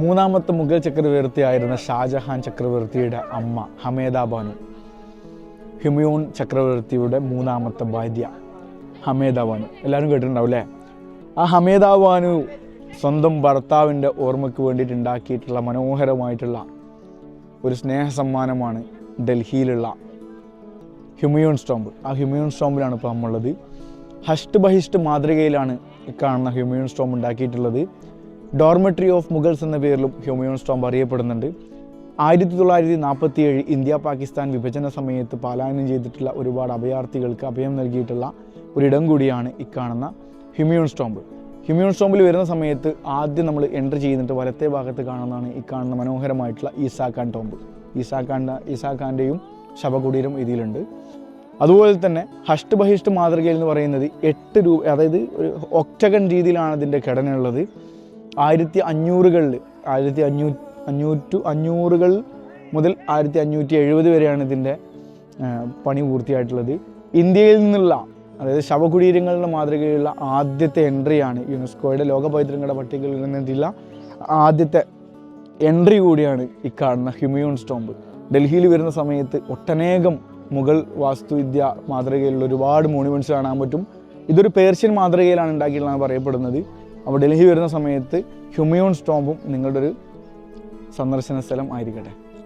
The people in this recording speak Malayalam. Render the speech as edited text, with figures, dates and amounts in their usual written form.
മൂന്നാമത്തെ മുഗൾ ചക്രവർത്തിയായിരുന്ന ഷാജഹാൻ ചക്രവർത്തിയുടെ അമ്മ ഹമേദ ബാനു, ഹുമയൂൺ ചക്രവർത്തിയുടെ മൂന്നാമത്തെ ഭാര്യ ഹമേദ ബാനു, എല്ലാവരും കേട്ടിട്ടുണ്ടാവും അല്ലേ? ആ ഹമേദ ബാനു സ്വന്തം ഭർത്താവിൻ്റെ ഓർമ്മയ്ക്ക് വേണ്ടിയിട്ട് ഉണ്ടാക്കിയിട്ടുള്ള മനോഹരമായിട്ടുള്ള ഒരു സ്നേഹ സമ്മാനമാണ് ഡൽഹിയിലുള്ള ഹുമയൂൺ സ്റ്റോംബ്. ആ ഹുമയൂൺ സ്റ്റോംബിലാണ് ഇപ്പോൾ നമ്മളുള്ളത്. ഹഷ്ട് ബഹിഷ്ട് മാതൃകയിലാണ് ഇക്കാണുന്ന ഹുമയൂൺ സ്റ്റോംബ് ഉണ്ടാക്കിയിട്ടുള്ളത്. ഡോർമെട്രി ഓഫ് മുഗൾസ് എന്ന പേരിലും ഹുമയൂൺ സ്റ്റോംബ് അറിയപ്പെടുന്നുണ്ട്. 1947 ഇന്ത്യ പാകിസ്ഥാൻ വിഭജന സമയത്ത് പലായനം ചെയ്തിട്ടുള്ള ഒരുപാട് അഭയാർത്ഥികൾക്ക് അഭയം നൽകിയിട്ടുള്ള ഒരിടം കൂടിയാണ് ഇക്കാണുന്ന ഹുമയൂൺ സ്റ്റോംബ്. ഹുമയൂൺ സ്റ്റോംബിൽ വരുന്ന സമയത്ത് ആദ്യം നമ്മൾ എൻട്രി ചെയ്യുന്നിട്ട് വലത്തെ ഭാഗത്ത് കാണുന്നതാണ് ഈ കാണുന്ന മനോഹരമായിട്ടുള്ള ഈസാ ഖാൻ ടോംബ്. ഈസാ ഖാൻ്റെയും ശവകുടീരം ഇതിലുണ്ട്. അതുപോലെ തന്നെ ഹഷ്ട് ബഹിഷ്ട് മാതൃകയിൽ എന്ന് പറയുന്നത് 8 രൂപ, അതായത് ഒരു ഒക്ടഗൺ രീതിയിലാണ് ഇതിൻ്റെ ഘടനയുള്ളത്. 1500 മുതൽ 1570 വരെയാണ് ഇതിൻ്റെ പണി പൂർത്തിയായിട്ടുള്ളത്. ഇന്ത്യയിൽ നിന്നുള്ള, അതായത് ശവകുടീരങ്ങളുടെ മാതൃകയിലുള്ള ആദ്യത്തെ എൻട്രിയാണ്, യുനെസ്കോയുടെ ലോക പൈതൃകങ്ങളുടെ പട്ടികയിൽ നിന്നുള്ള ആദ്യത്തെ എൻട്രി കൂടിയാണ് ഈ കാണുന്ന ഹുമയൂൺ സ്റ്റോംബ്. ഡൽഹിയിൽ വരുന്ന സമയത്ത് ഒട്ടനേകം മുഗൾ വാസ്തുവിദ്യ മാതൃകയിലുള്ള ഒരുപാട് മോണുമെൻറ്റ്സ് കാണാൻ പറ്റും. ഇതൊരു പേർഷ്യൻ മാതൃകയിലാണ് ഉണ്ടാക്കിയിട്ടുള്ളതെന്ന് പറയപ്പെടുന്നത്. അപ്പോൾ ഡൽഹി വരുന്ന സമയത്ത് ഹുമയൂൺ സ്റ്റോംബും നിങ്ങളുടെ ഒരു സന്ദർശന സ്ഥലം ആയിരിക്കട്ടെ.